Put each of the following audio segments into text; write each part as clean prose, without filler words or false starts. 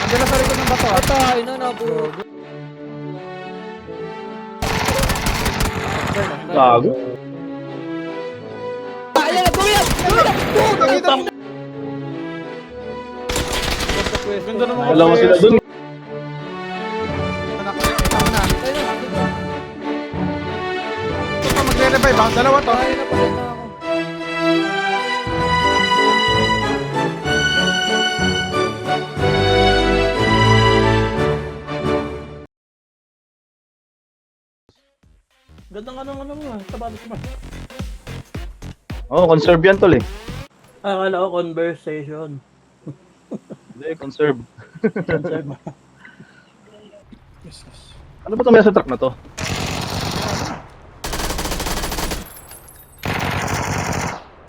Andiyan na sa likod ng bato. Patay na nabuo. Gago. Ayan na, Kuya! Ganda naman ako. Dalawa sila dun. Nakakita mo na. Ito pa magre-revive ha. Dalawa to. Patay na ako. Ganda nga ng ano mo, sapatos mo. Oo, conserve yan tol eh. Akala ko conversation. Hindi, conserve. Conserve mo. Yes, yes. Ano ba ito may sa truck na to?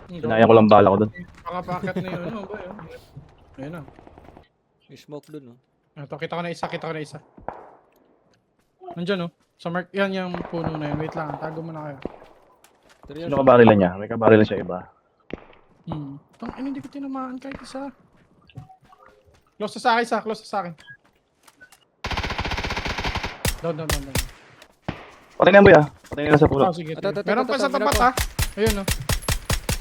Sinaya ko lang bala ko dun. Pakapakat na yun. Ano ba yun? Ayun na. May smoke dun, oh. Ito, kita ko na isa, kita ko na isa. Nandiyan oh. Sa mark, yan yung puno na yun. Wait lang, tago mo na kayo. Sino kabarilan niya? May kabarilan siya iba. Tang, hindi ko tinamaan kahit isa. Close sa akin, isa. Close sa akin. Down. Patay na yan boy ah. Patay na sa puno. Oh, sige. Ito, Meron pa sa meron tapat pa. ha. Ayun oh.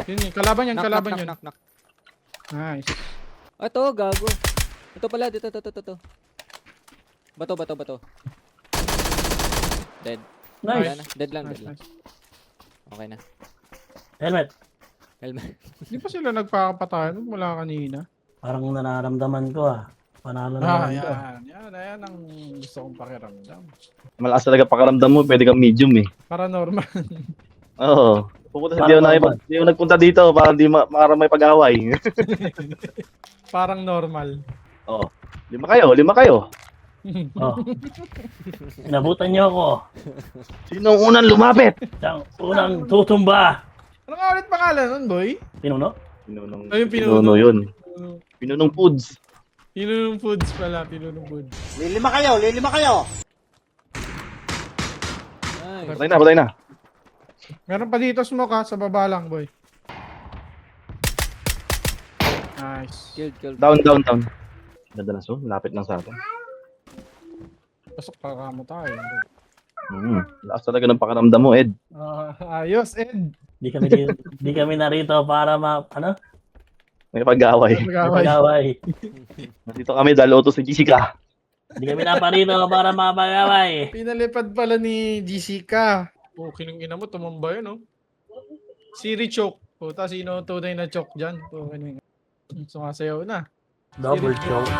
Yun yun. Kalaban yun, kalaban yun. Knock. Nice. Ito, gago. Ito pala, dito. Bato. Dead. Nice. Wala na. Dead lang. Nice. Okay na. Helmet. Helmet. Hindi pa sila nagpapatayan mula kanina. Parang nararamdaman ko ah. Panalo na naman to. Yan ang gusto kong pakiramdam. Malakas talaga pakaramdam mo, pwede kang medium eh. Paranormal. Oo. Pupunta sa di ako nagpunta dito para para may pag-away. Parang normal. Oo. Lima kayo. Oh. Inabutan niyo ako. Sino ang unang lumapit? Siyang unang tutumba. Ano nga ulit pangalan nun, boy? Pinuno? Pinunong, Ayun, pinuno yun. Pinunong foods. Pinunong foods pala, pinunong foods. Lilima kayo! Nice. Patay na. Meron pa dito smoke ha, sa baba lang, boy. Nice. Killed. Down. Ganda na so, lapit lang sa atin. Pasok pa mo tayo. Lakas talaga ng pakaramdam mo, Ed. Ayos, Ed. Di kami narito para May pag-away. mapag-away. Nandito kami dahil auto si Jessica. Di kami naparito para mapag-away. Pinalipad pala ni Jessica. Oh, kinong-ina mo, tumamba yun, oh. Siri choke. Puta, sino tunay na choke dyan? Oh, sumasayaw na. Double choke.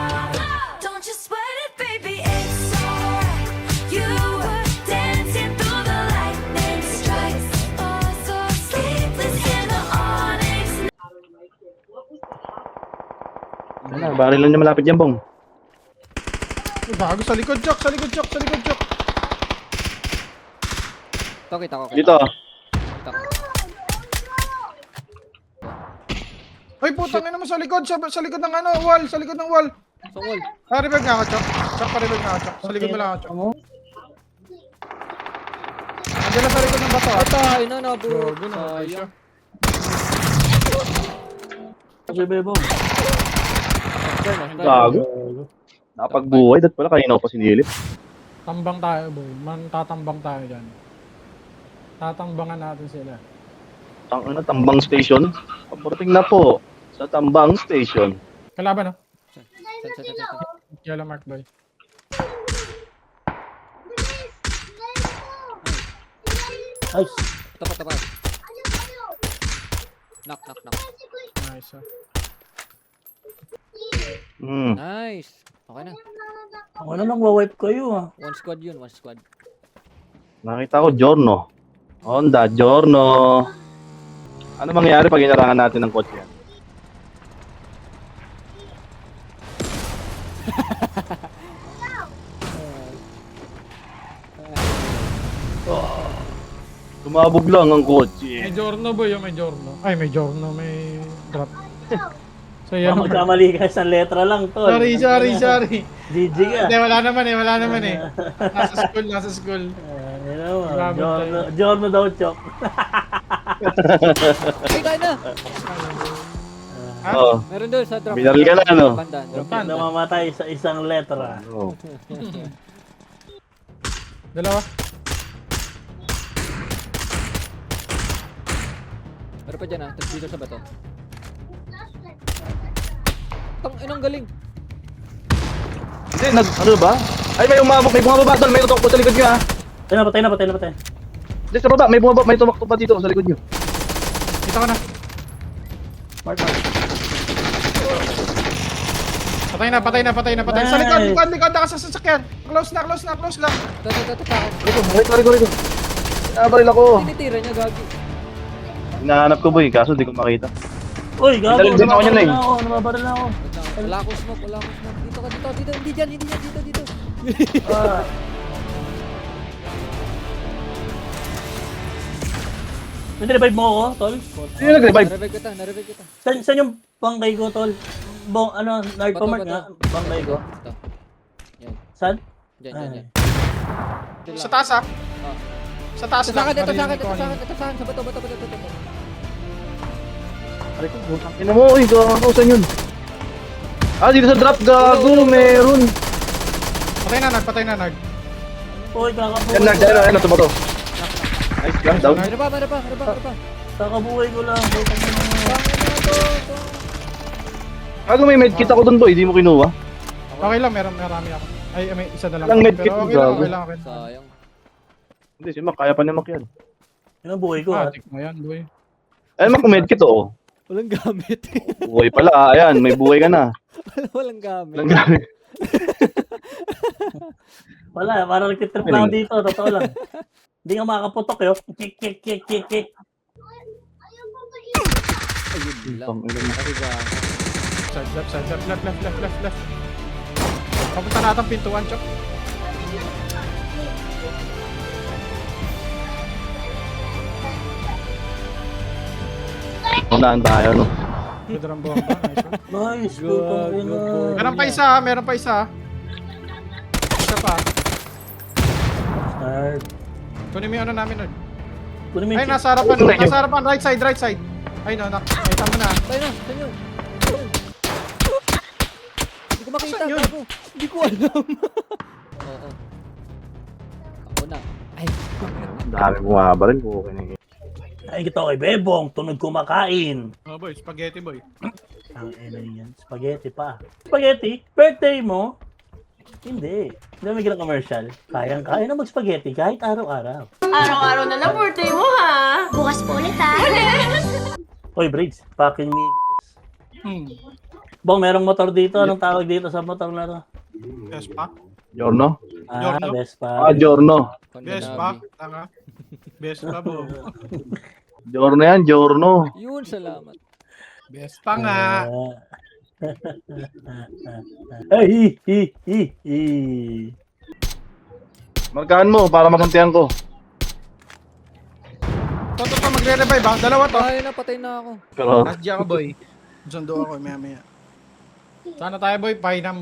Don't you sweat it, baby, it's alright. You were dancing through the lightning strikes. Oh, so sleepless in the onyx. Wala, baril lang niya malapit yan, Bong. Oh, bago sa likod, choke. Kita ko. Dito. Ay, putang ina mo sa likod ng ano, wall, sa likod ng wall. Sa wall. Revive nga ako, Chok. Chok, pa-revive nga ako, Chok. Sa likod mo lang ako, Chok. Andiyan na sa likod ng bato. Patay na nabuo. Gago na, ay siya. Kasi bebong. Gago. Nakapagbuhay, dat pala kanina ko pa sinilip. Tambang tayo, boy. Tatambang tayo dyan. Tatambangan natin sila. Tambang station. Paporting na po sa Tambang Station. Kalaban, no? San. Yellow mark, boy. Nice. Tapat. Knock. Nice, ah. Nice. Okay na. Ako na lang wipe kayo ah. One squad. Nakita ko, Giorno. Honda, Giorno. Ano mangyayari pag inarangan natin ng kotse yan? Tumabog lang ang kotse. May Giorno, boy. May Giorno. Ay, may Giorno. May drop. So, Baka yan. magkamali ka sa letra lang, tol. Sorry. GG ka. Hindi, wala naman eh. Nasa school. You know, Grabe Giorno daw, chok. Ay, kaya na. Ha? Oo. Meron doon sa drop. Binaril ka na, ano? Banda, drop Banda. banda. Namamatay sa isang letra. Oo. Dalawa. Meron pa dyan tapos dito sa bato. Tang inang galing. Hindi, ano ba? Ay, may bumababa doon. May tutok po sa likod nyo, ha? Patay na. Hindi, sa baba. May tumakto pa dito sa likod nyo. Kita ko na. Mark. Patay na. Sa likod na ka sa sasakyan. Close lang. Rito. Nabaril ako. Tinitira niya, gagi. Hinahanap ko, boy. Kaso di ko makita. Uy, gago. Dalalim din ako niyan, eh. Nababaril na ako. Wala akong smoke. Dito ka, dito. Hindi dyan, dito. Ah. Nag-revive mo ako, tol? Sino nag-revive? Narevive kita. Saan yung bangkay ko, tol? Nard pa mark Bato. nga, bangkay ko. Ito. Yan. Saan? Dyan. Sa taas ha. Sa taas Ito sa akin, ito sa Marinig ko kanina. Sa bato. Aray ko, butang ina mo. Uy, gago. Saan yun? Dito sa drop, gago. Meron. Patay na, Nag. Uy, kakabuhay. Yan, Nag. Ano, tumato. Nice lang, down. Meron pa. Kakabuhay ko lang. Putang ina mo. Gago, may medkit ako dun, boy. Di mo kinuha. Okay lang, marami ako. Ay, may isa na lang. Walang medkit, Pero gago. okay lang. Sayang. Hindi, si Mac. Kaya pa ni Mac yan. Yun ang buhay ko, ha? Tik mo yan, boy. Ay, Mac, kung medkit, oo. Walang gamit. Buhay pala. Ayan, may buhay ka na. Walang gamit. Walang gamit. Wala, parang nagtitrip lang ako dito. Totoo lang. Hindi nga makakaputok, yo. Kik. Ayun lang. Ang ina mo. Kasi gago. Side, left. Papunta natin pintuan, Chok. Unaan tayo, no? Good run bomba. Nice one. Nice, putang ina. Meron pa isa. Isa pa. Nard. Kunin mo yung ano namin, Nag. Kunin mo Ay, yung nasa harapan. Right side. Ay, no, nakita mo na. Tayo na. Saan yun? Hindi ko makita. Saan yun? Gago. Hindi ko alam. Oo. Ako na. Ay. Ang dami bumabaril. Okay na yun. Ay, kita kay Bebong. Tunog kumakain. Oh, boy, spaghetti, boy. Ang ina yan. Spaghetti pa. Spaghetti? Birthday mo? Hindi. Hindi may ginang commercial. Kayang-kaya na mag-spaghetti kahit araw-araw. Araw-araw na lang birthday mo, ha? Bukas po ulit ha. Hoy, Briggs. Fucking niggers. Bong, merong motor dito. Anong tawag dito sa motor na to? Vespa. Giorno? Ah, Giorno? Vespa. Giorno. Vespa. Tanga. Vespa, bo. Giorno yan, Giorno. Yun, salamat. Vespa nga. Ay, Markahan mo para magantihan ko. Toto pa magre-revive ha. Dalawa to. Patay na ako. Pero, Nasdya ako, boy. Sundo ako, maya. Sana tayo, boy. Painam.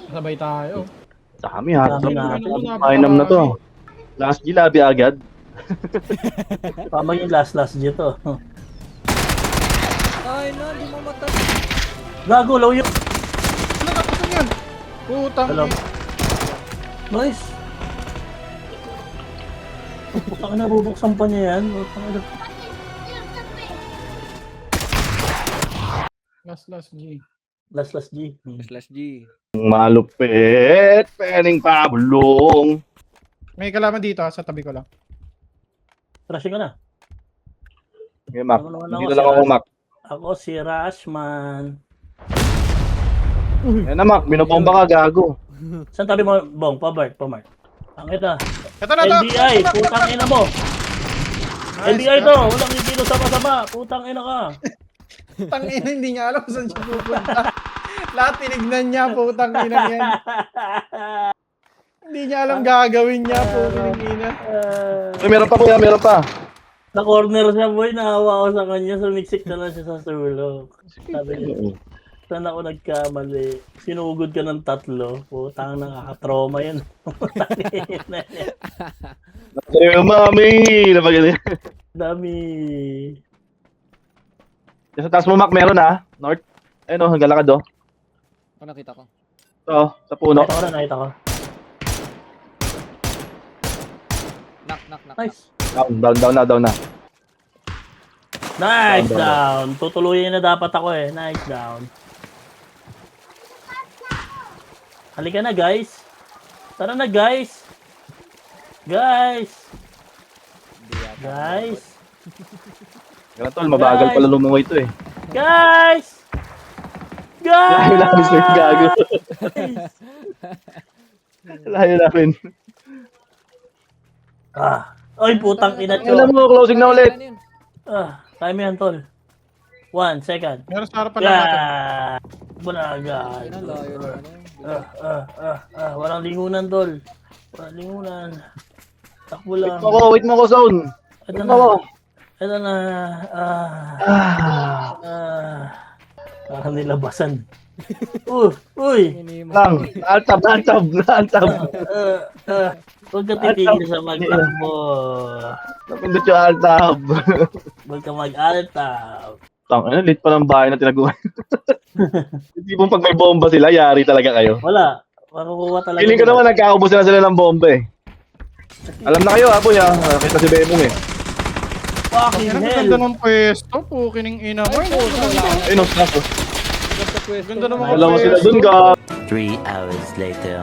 Sabay tayo. dami ha. Dami natin. Mainam na to. Last G, labi agad. Tama yung last dito. Ay na, di mo mata. Gago, low yung... Ano tapos yan? Putang. Hello. Nice. Putang na, bubuksan pa niya yan. Putang ina. Last G. Last G. Slash G. Malupit, pening pabulong. May kalaman dito ha, sa tabi ko lang. Trashing ko na. Okay, Mac. Ano naman Dito ako, lang ako, Mac. Ako si Rashman. Yan na, Mac. Binobomba ka, gago. Saan tabi mo, Bong? Pa-Bart. Ang ito. Ito na to. NBI, putang ina mo. NBI to, walang hindi no sama-sama. Putang ina ka. Putang ina, hindi niya alam kung saan siya pupunta. Lahat tinignan niya, putang ina yan. Hindi niya alam gagawin niya, putang ina. Ay, meron pa, kuya. Meron pa. Na-corner siya, boy. Nahawa ako sa kanya. Sumiksik na lang siya sa sulok. Sabi niya, saan ako nagkamali? Sinugod ka ng 3. Putang nakaka-trauma yan. Ay, mami. Napagaling. Dami. Sa taas mo, Mac, meron ha. North. Ayun o, hanggang lakad o. Ano nakita ko? Ito, sa puno. Nakita ko. Knock. Nice. Down na. Nice Down. down. Tutuluyin na dapat ako eh. Nice down. Halika na guys. Tara na guys. Guys. Ganun tol, mabagal pala lumungoy ito eh. Guys. Layo namin sir, gago. Layo namin. Oy, putang ina Alam Chok. mo, closing na ulit. Ano yun? Time yan, tol. 1 second. Meron sa harapan lang natin. Bunaga. Ayun ang layo ng ano. Walang lingunan, tol. Walang lingunan. Takbo lang. Wait mo ko, zone. Ito Wait na. mo ko. Ito na. Parang nilabasan. Uy. Minimo. Lang, naaltab. Huwag ka titigil sa magtakbo. Napindot yung altab. Huwag ka mag-altab. Ano, lit pa ng bahay na tinaguan. Hindi mo pag may bomba sila, yari talaga kayo. Wala. Makukuha talaga. Feeling ko naman nagkakaubos na sila ng bomba eh. Alam na kayo, Aboy ha. Nakita si Bemong eh. Fucking Yan ang hell. ganda ng pwesto. Pukining ina mo. Ayun, ang snap oh. Ganda ng mga Dalawa sila pwesto. dun ka. 3 hours later.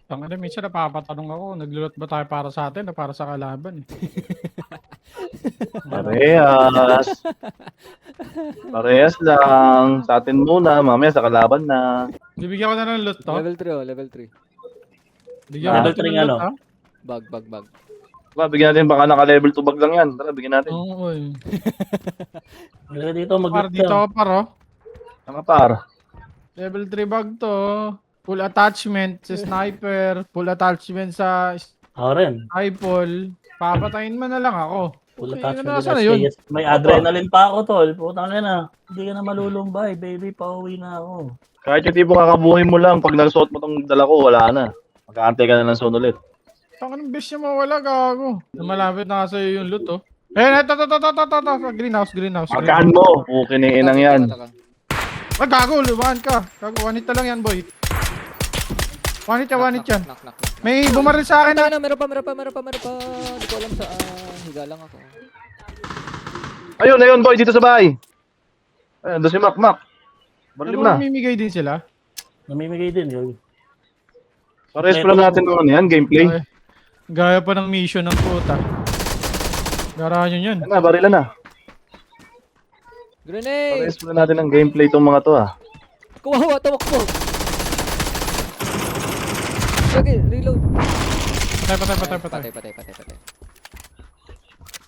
Ang ano, minsan napapatanong ako, naglulot ba tayo para sa atin o para sa kalaban eh. Parehas lang. Sa atin muna, mamaya sa kalaban na. Bibigyan ko na ng loot to. Level 3 level 3. Bigyan ko Level na three ng ano? loot ha. Bag. Diba, bigyan natin baka naka-level 2 bag lang yan. Tara, bigyan natin. Oo eh. Halika dito, Par mag-loot dito ka. ako paro. Mga par. Level 3 bag to. Full attachment sa sniper. Full attachment sa Ako rin. rifle. Papatayin mo na lang ako. Full Okay, attachment nasa with na yun? SKS. May adrenaline pa ako, tol. Putang ina. Hindi ka na malulumbay, baby. Pauwi na ako. Kahit yung tipo kakabuhin mo lang, pag nagsuot mo tong dala ko, wala na. Magkaantay ka na ng zone ulit. Tangan ng best niya mawala, gago. Malapit na kasi yung loot oh. Eh, ito. Greenhouse. Pagkaan mo, inang yan. Ah, gago, lumahan ka. Gago, wanita lang yan, boy. Wanit yan. Knock. May bumaril sa akin na. Ano, meron pa. Hindi ko alam saan. Higa lang ako. Ayun, boy, dito sa bahay. Ayun, doon si Mac. Baril mo na. Mamimigay din sila. Namimigay din, yun. Parehas pa lang natin ng ano yan, gameplay. Ay, gaya pa ng mission ng puta. Garahan yun yan. Ayun na, barilan na. Grenade! Parehas pa lang natin ng gameplay itong mga to ah. Kuwawa, tumakbo! Okay, reload. Patay. Patay.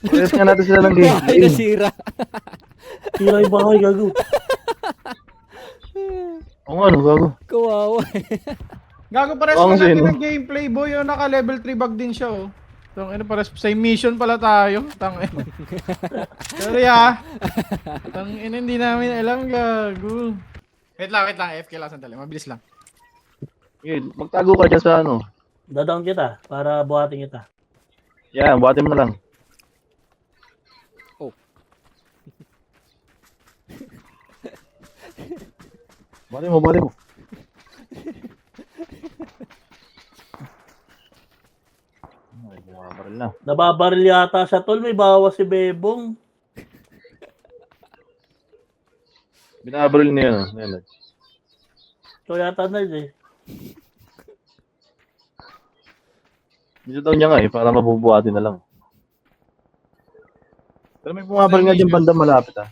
Parehas nga natin sila ng Ay, gameplay. nasira. Tira yung bahay, gago. Oo nga, no, gago. Kawawa. Gago pares Oo, pa natin sino? ng gameplay, boy. Yung naka level 3 bag din siya, oh. So, ano, pares same mission pala tayo. Tangin. Sorry ah. Tangin, hindi namin alam, gago. Wait lang. AFK lang sandali. Mabilis lang. Okay, magtago ka dyan sa ano. Dadown kita para buhatin kita. Yan, buhatin mo na lang. Oh. Buhatin mo. Ay, bumabaril na. Nababaril yata siya, tol. May bawas si Bebong. Binabaril niya yun. Ayan. Ito yata na eh. Dito daw niya nga eh, para mabubuhatin na lang. Pero may bumabaril nga dyan banda malapit ah.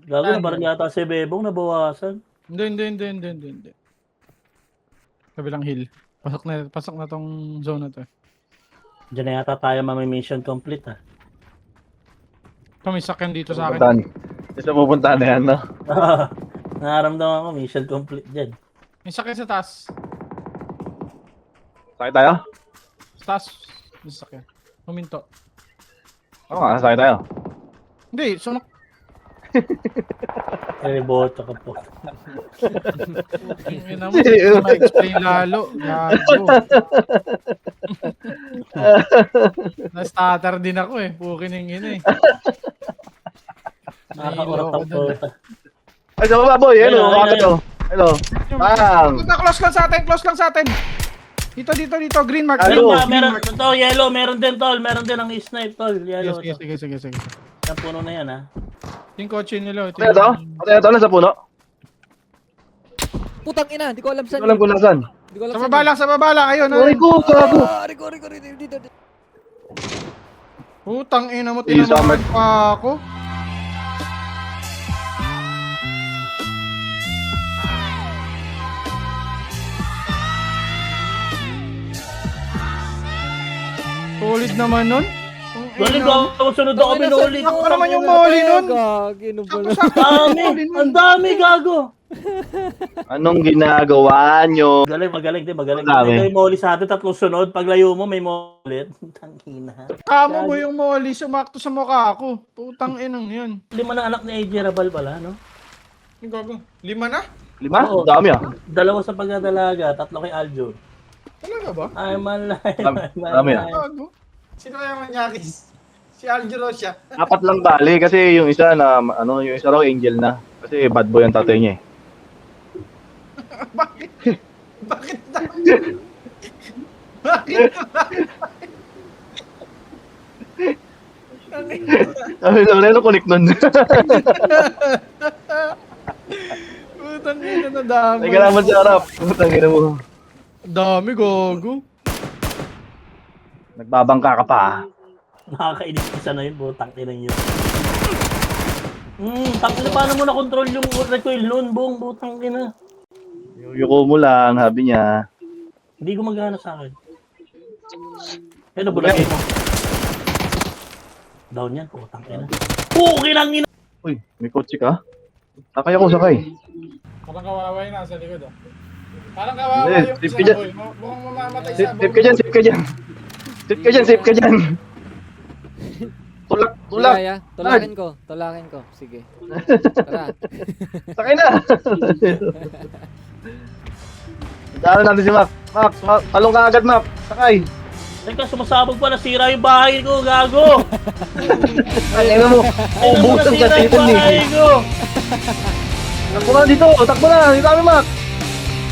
Gago, nabaril yata si Bebong, nabawasan. Hindi. Kabilang hill. Pasok na tong zone na to. Diyan na yata tayo mission complete ah. May sakyan dito sa akin. Pupuntahan. Isa pupuntahan na yan, no? Nakaramdaman ko mission complete dyan. May sakyan sa taas. Sakay tayo? Sa taas. May sakyan. Huminto. Oo nga, sakay tayo. Hindi, sunok. Ay, boto ka po. Ina mo, ma-explain lalo. Gago. Na-stutter din ako eh. Pukining ina eh. Nakakaurot ang puta. Ay, sa baba, boy. Hello, Ayun, ano ayun. to? Hello. Bang! Punta, close lang sa atin, close lang sa atin. Dito, green mark. Ay, Green Hello. mark, green Meron, mark. ito, yellow, meron din tol. Meron din ang snipe tol. Sige, Yellow. sige, sige, sige. Ang puno na yan ha. Yung kotse nila. Ano to? Ano to? Nasa puno? Putang ina, di ko alam Hindi saan. ko alam kung nasan. Di ko alam Sa baba lang, sa baba lang. Ayun, Ay, ayun. ko, gago. Riko, dito. Putang ina mo, Yung summer. tinamad pa ako. Solid naman nun. Galing ako, sunod ako binuli ko. Ako naman yung molly nun. Gagi, ano ba na? Dami, ang dami gago. Anong ginagawa nyo? Magaling, di magaling. Ang dami. Ito yung molly sa atin, tatlong sunod. Pag layo mo, may molly. Tangina. Kamo mo yung molly, sumakto sa mukha ako. Putang inang yun. 5 na anak ni AJ Rabal pala, no? Yung gago. 5 na? 5? Oo. Ang dami ah. 2 sa pagdadalaga, 3 kay Aljo. Talaga ba? I'm alive, Dami ah. Gago. Sino kaya manyakis? Si Aljo Rocha. 4 lang bali kasi yung isa na ano, yung isa raw angel na. Kasi bad boy ang tatay niya eh. Bakit? Bakit na? Bakit? Sabi lang, ano connect nun? Putang ina na dami. Ay, kalaman sa harap. Putang ina mo. Dami, gago. Nagbabangka ka pa ah. Nakakainis isa na yun, butang ina nyo. Tangina, paano mo na-control yung recoil nun, buong butang ina? Yuko mo lang, sabi niya. Hindi gumagana sa akin. Ano, bulagay mo. Down yan, putang ina. Pukin ang ina! Uy, may kotse ka? Sakay ako, sakay. Parang kawawa yun nasa likod ah. Parang kawawa Eh, yung safe isa ka dyan. boy. Mukhang mamamatay Safe sa safe ka dyan, safe ka dyan. Safe ka dyan, safe ka dyan. Tulak, tulak. Kaya, tulakin ko. Sige. Tara. Sakay na. Daanan natin si Mac. Mac, talong ka agad, Mac. Sakay. Teka, sumasabog pa, nasira yung bahay ko, gago! Ay, ano mo. Ubusan ka Nasira yung dito bahay eh. ko! Takbo na dito, takbo na. Dito kami, Mac.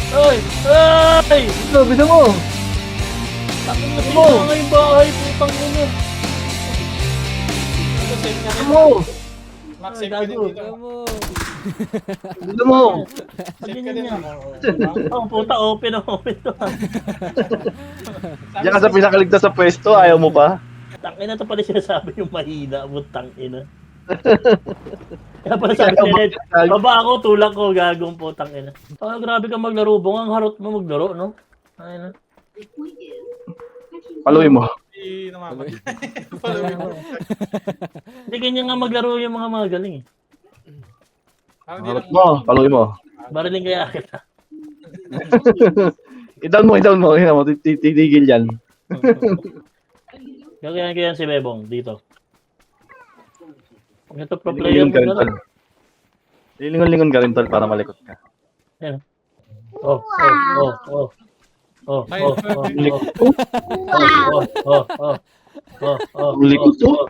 Ay! Ay! Dito, bisa mo. Takong nasira nga yung bahay, putang ina. Bisa mo. Max, Ay, safe ka din gago. dito. Mo. Bisa mo. Safe ka din niya. ako. Oh, puta, open to. Diyan ka sa pinakaligtas sa pwesto, ayaw mo pa. Tangina to pala sinasabi yung mahina, butang ina. Kaya pala sabi nila, baba ako, tulak ko, gagong putang ina. Oh, grabe ka maglaro, bungang harot mo maglaro, no? Ay na. Paluin mo. Hindi namamatay. Paluin mo. Hindi ganyan nga maglaro yung mga magaling eh. Parang di Harap lang. mo, paluin mo. Bariling kaya kita. I-down mo. Hina mo, titigil yan. Kaya si Bebong dito. Ito pro player Lilingon ka rin, mo tol. Lilingon ka rin, tol, para malikot ka. Yan. Oh. Likot, oh.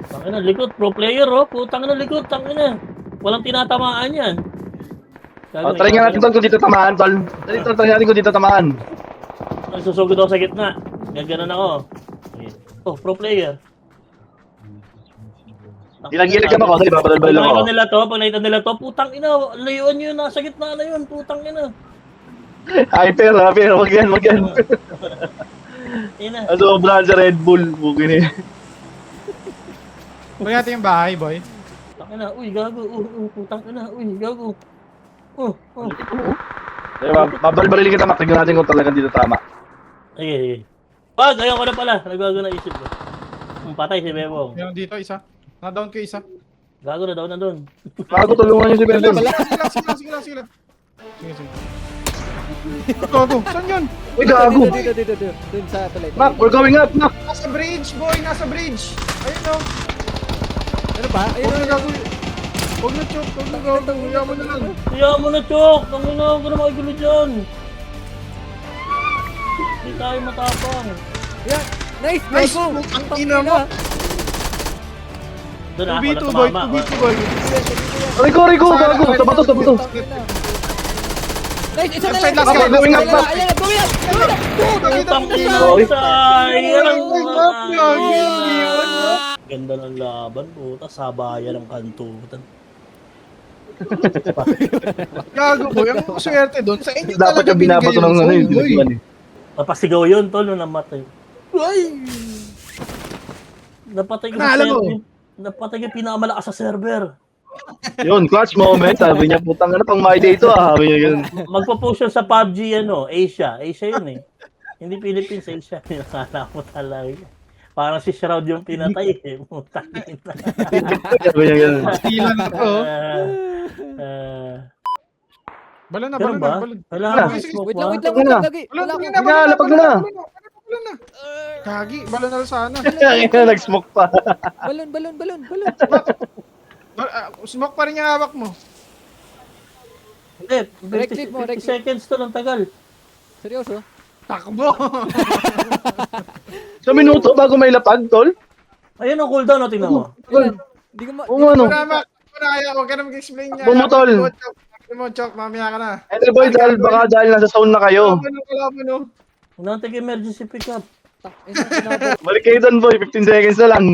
Tangina, likot, pro player, oh. Putang ina, likot, tangina. Walang tinatamaan yan. Try nga natin, tol, kung dito tamaan, tol. Try natin kung dito tamaan. Nagsusugod ako sa gitna. Gaganon ako. Oh, pro player. Gilag-gilag ka ba, tol? Ipapadalbal lang ako. Pag nakita nila to, putang ina, layuan nyo yun, nasa gitna na yun, putang ina. Hyper, wag yan. Ina. Ano, brand sa Red Bull. Bugin eh. Uy, natin yung bahay, boy. Putang ina, uy, gago, putang ina, uy, gago. Babalbalin kita, Mac. Tignan natin kung talagang dito tama. Sige. Wag, ayoko na pala. Nagbago na isip ko. Patay si Bebong. Meron dito isa. Na-down ko isa. Gago na daw na doon. Bago tulungan niyo si Bendon. Sige lang. Sige. Gago, saan yun? Uy, gago. Dito. Dun sa tulay. Mac, we're going up, Mac. Nasa bridge, boy. Nasa bridge. Ayun o. Ano ba? Huwag na gago. Huwag na chok. Huwag na gago. Huwag mo na lang. Kaya mo na, Chok. Tangina, huwag ka na makigulo dyan. Hindi tayo matapang. Yan. Nice! Nice! Gago! Ang ina mo. Doon ako na 2v2 boy, tumama. 2v2 boy. Rico, gago. Sa bato. Nice, isa na Left side, lang. last Okay, going up, back. Ayan, going up. Putang ina, Sorry. sayang. Gagi. Ganda ng laban, puta. Sabayan ng kantutan. Gago boy, ang swerte doon. Sa inyo Dapat talaga yung binabato ng ano yung boy. dinagman eh. Napasigaw yun, tol, nung namatay. Napatay ko sa Alam mo. server. Napatay ko yung pinakamalakas sa server. Yun, clutch moment. Sabi niya, putang ano, pang my day to ah. Sabi niya yun. Magpo-post yun sa PUBG, Asia. Asia yun eh. Hindi Philippines, Asia. Nakala mo talaga. Parang si Shroud yung pinatay eh. Putang ina. Sabi niya yun. Tila na to. Balon na, Ganun balon na, ba? balon. Kailangan Wait mo lang, i-smoke Wait ba? lang. Balon na. Gagi. Balon Wala na, akong- balon na, lapag balon na. na. Balon na. Gagi, balon na sana. Kaya nag-smoke pa. Balon. Smoke pa rin yung hawak mo. Hindi, Right click mo, 50 right click. seconds to ng tagal. Seryoso? Takbo. Sa minuto bago may lapag, tol. Ayun ang cooldown, tingnan mo. Ilan? Di ko ma... Oo ano. Wala kaya, huwag ka na mag-explain niya. Bumutol. Chok, mamaya ka na. Anyway, boy, dahil nasa zone na kayo. Wala mo no. Unang emergency pickup. Balik kayo doon, boy. 15 seconds na lang.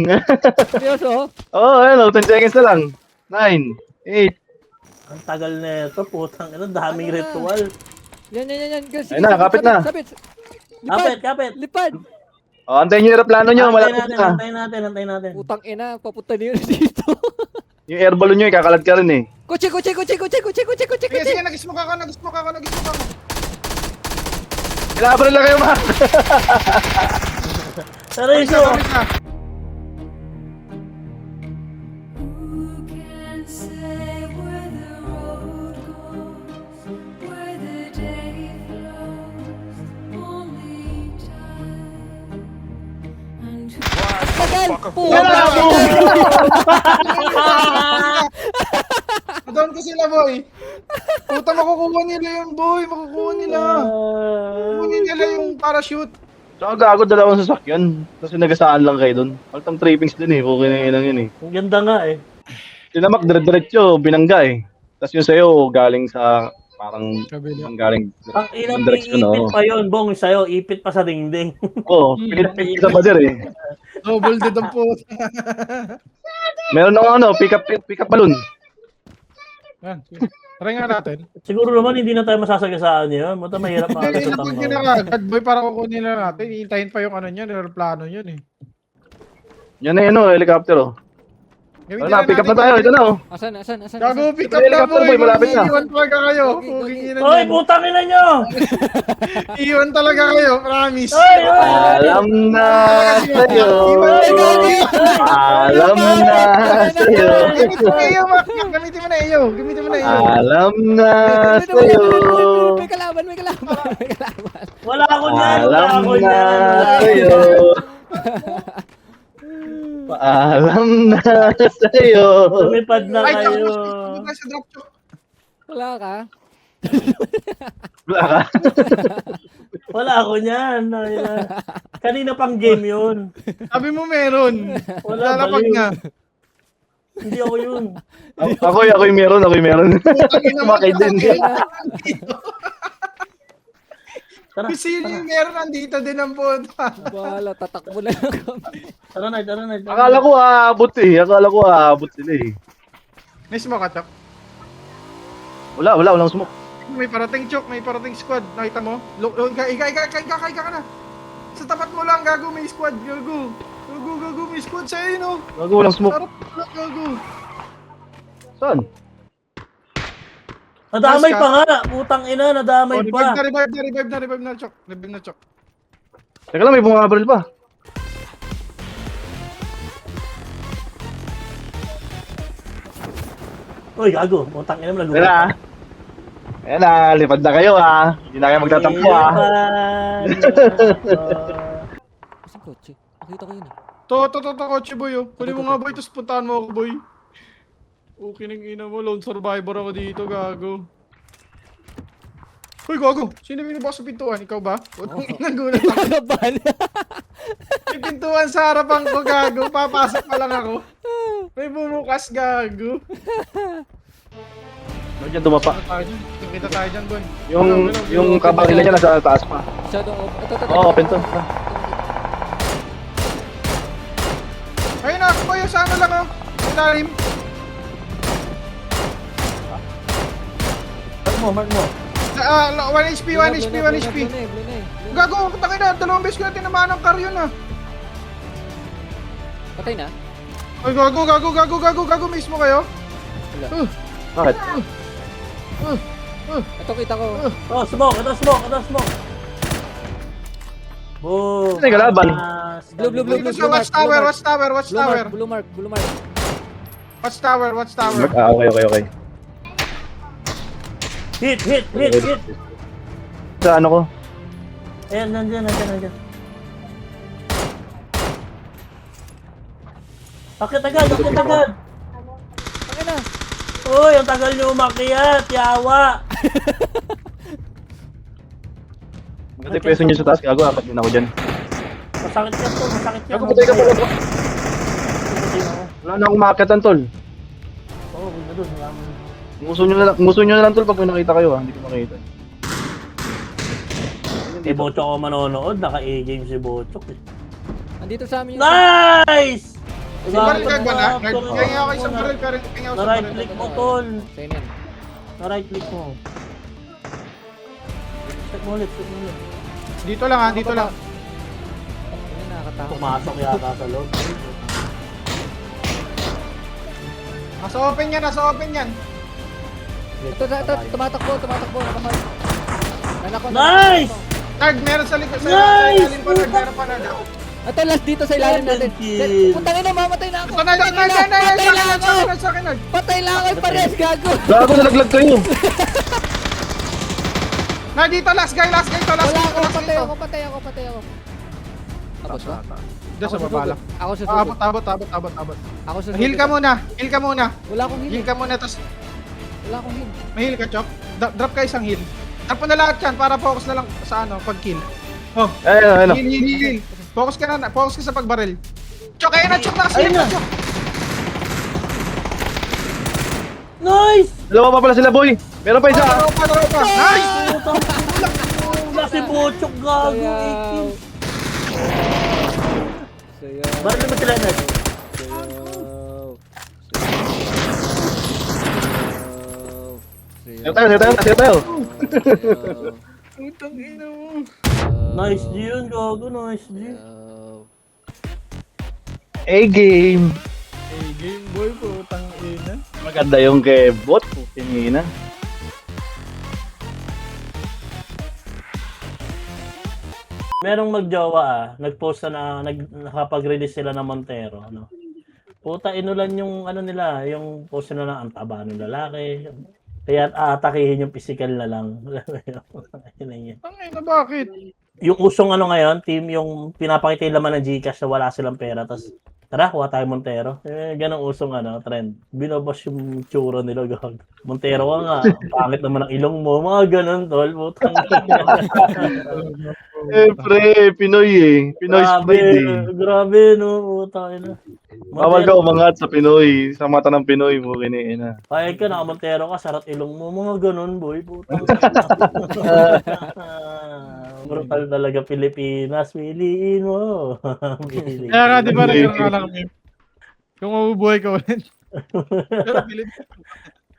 Seryoso? Oo, ano, 10 seconds na lang. 9, 8. Ang tagal na ito, putang ina, daming ritual. Yan. Sige, Ayun na, kapit na. Sabit. Kapit. Lipad. O, antayin nyo yung aeroplano nyo. Malapit na. Antayin natin. Putang ina, papunta niyo dito. Yung air balloon nyo, ikakalat ka rin eh. Kotse. Sige, sige, nag-smoke ako. Kailangan lang kayo, Mark. Seryoso. Who can say where the road goes, where the day flows? Only time. And who Tagal! Down ko sila, boy. Puta, makukuha nila yun, boy. Makukuha nila. Kunin nila yung parachute. Tsaka gago, dalawang sasakyan. Tapos nagasaan lang kayo doon. Altang trippings din eh. Okay na yun yun eh. Ang ganda nga eh. Tinamak, dire-diretso, binangga eh. Tapos yung sa'yo, galing sa, parang, galing Ang inang direction, iipit oo. pa yun, Bong, sa'yo, ipit pa sa dingding. Oo, pinit sa bader eh. Double dead ang puta. Meron akong pick up balloon. Yan, sige. Try nga natin. Siguro naman hindi na tayo masasagasaan yun. Muta mahirap Hindi, makakasot ilapag nyo na agad, boy, para kukunin nila natin. Iintayin pa yung ano nyo, aeroplano nyo eh. Yan na yun, helicopter oh. Gamitin Ano na, pick up na tayo. Ito na oh. Asan? Gago, pick up May na, helicopter, boy. boy, malapit na. Iiwan talaga kayo. Gagi. Puking Hoy, ina putang ina nyo! Iiwan talaga kayo, promise. Hoy! Alam na sa'yo. Alam na sa'yo. Gamitin mo na iyo, Mac. Gamitin mo na iyo. Alam na sa'yo. May kalaban. Wala ako niyan! Alam na sa'yo. Paalam na sa'yo. Lumipad na Ay, kayo. tapos sa drop chok. Wala ka? Wala ka? Wala ako niyan. Kanina pang game yun. Sabi mo meron. Wala, Lalapag baliw. nga. Hindi ako yun. Ako yung meron. Kumakay din. Tara, Kung sino yung meron, nandito din ang puta. Bahala, tatakbo na lang kami. tara na. Akala ko aabot sila eh. May smoke ka, Chok. Walang smoke. May parating, Chok. May parating squad. Nakita mo? Look, ika ka na. Sa tapat mo lang, gago. May squad. Gago. May squad sa'yo, no? Gago, walang smoke. Sarap lang, gago. Saan? Nadamay pa nga. Putang ina, nadamay pa. Revive na, Chok. Revive na, Chok. Teka lang, may bumabaril pa. Uy, gago. Putang ina mo Ayan na. Ayan na, lipad na kayo ha. Hindi na kayo magtatampo ha. Kasing kotse. Nakita ko yun eh. To, kotse boy, oh. Kunin mo nga, boy, tapos puntahan mo ako, boy. Okay nang ina mo, lone survivor ako dito, gago. Uy, gago! Sino yung nabas sa pintuan? Ikaw ba? Nagulat ako. Kakaban. May pintuan sa harapan ko, gago. Papasok pa lang ako. May bumukas, gago. Ano dyan tumapa? Kita tayo dyan, boy. Yung kabakila niya nasa taas pa. Shadow of... Ito. Oo, open to. Ayun na, boy, sa ano lang, oh. Ilalim. Mark mo. 1 HP, 1 HP, 1 HP. Blue na eh. Gago, tangin na, 2 beses ko na tinamaan ng car yun, ah. Patay na? Ay, gago mismo kayo. Wala. Bakit? Ito kita ko. Oh, smoke. Ito smoke. Boom. Ano yung kalaban? Blue. Dito sa watch tower. Blue mark. Watch tower. Okay. Hit. Sa ano ko? Ayan, nandiyan. Bakit agad? Patay na. Uy, ang tagal niyo umakyat, yawa. Maganda yung peso niyo sa taas. Gago, apat din ako dyan. Masakit yan. Gago, patay ka pala. Wala na akong makakatan, tol. Oo, huwag na doon. Nguso nyo na lang, tol, pag may nakita kayo, ha. Hindi ko makita. Si Bochok ako manonood, naka-A-game si Bochok eh. Andito sa amin yung... Nice! Baril ka ba na? Kaya ako isang baril, pero kaya ako Na-right click mo, tol. Sa'yo na yan. Na-right click mo. Check mo ulit. Dito lang, ha, dito lang. Ano, nakakatakot. Pumasok yata sa loob. Nasa open yan. Ito, tumatakbo. Nakamark. Nanako. Nice! Tag, meron sa likod. Sa Nice! ilalim pa, meron pa na. Ito, last dito sa ilalim natin. Kill. Putangin na, mamatay na ako. Ito na, Patay lang ako. sa akin. Patay lang ako, pares, gago. Gago, nalaglag kayo. Na, dito, last guy to, Wala ako, last patay dito. ako. Tapos ba? Diyan sa baba lang. Ako sa susunod. Abot. Ako sa Heal ka muna. Wala akong heal. Heal ka muna, tapos Wala akong heal. may heal ka, Chop. Drop ka isang heal. Drop mo na lahat yan para focus na lang sa pag-kill. Oh, Ayun. heal. Focus ka sa pagbaril. Chok, ayun na, Chok, nakasilip Ayun na, na. Chok. Nice! Dalawa pa pala sila, boy. Meron pa isa, ha. Tropa. Nice! Wala si Bochok, gago. 18. Sayaw. Bakit naman sila na? Sige tayo. Putang ina mo. Nice G yun, gago. Nice G. A-game. Hey, game boy, putang ina. Maganda yung kay bot. Putingina. Merong magjowa nagpost na nakapag-release sila ng Montero, ano. Puta, inulan yung ano nila, yung post na ang taba ng lalaki. Kaya aatakihin yung physical na lang. Yun na yun. Ang ina, bakit? Yung usong ano ngayon, team yung pinapakita yung laman ng Gcash na wala silang pera, tapos tara, kuha tayo Montero. Ganong usong trend. Binobos yung tsura nila, gag. Montero ka nga, pangit naman ang ilong mo, mga ganon, tol. Putang Pre, Pinoy Pinoy sprayed eh. Grabe, no, putang ina. Bawal ka umangat sa Pinoy. Sa mata ng Pinoy mo, kiniina. Pahig ka, naka-Montero ka, sarat ilong mo, mga ganon, boy, putang brutal talaga Pilipinas, piliin mo. Piliin. Kaya nga, di ba, nagkaroon lang kami. Kung mabubuhay ka ulit. Pero Pilipinas.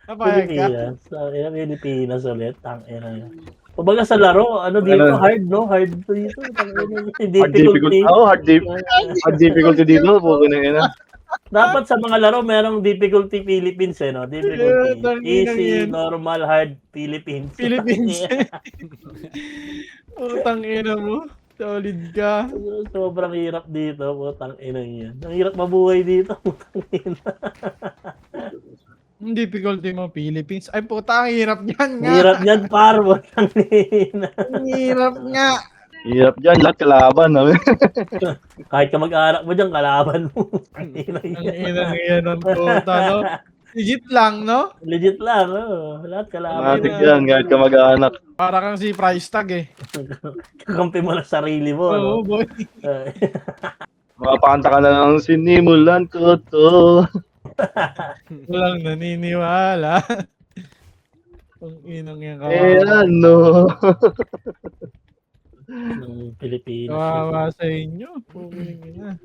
Napayag ka. Pilipinas ulit, tangina. Kumbaga sa laro, dito, hard, no? Hard dito. Hard difficulty. Hard difficulty dito, kiniina. Dapat sa mga laro, merong difficulty Philippines, no? Difficulty. Yeah, Easy, yan. normal, hard, Philippines. Putang ina mo. Solid ka. Sobrang hirap dito, putang ina yan. Ang hirap mabuhay dito, putang ina. Ang difficulty mo, Philippines. Ay, puta, ang hirap niyan nga. Hirap yan, par, putang ina. Ang hirap nga. Hirap dyan, lahat kalaban. Kahit ka mag-arak mo dyan, kalaban mo. Ang ina Ang yan. ina yan ang puta, no? Legit lang, no? Legit lang, lahat kalaban. Matik yan, kahit ka mag-aanak. Para kang si price tag, eh. Kakampi mo na sarili mo, Oo, no? boy. Makapakanta ka na ng sinimulan ko to. Walang naniniwala. Ang inang yan Eh, kawawa. ano? Ng Pilipinas. Kawawa sa inyo. Puking ina.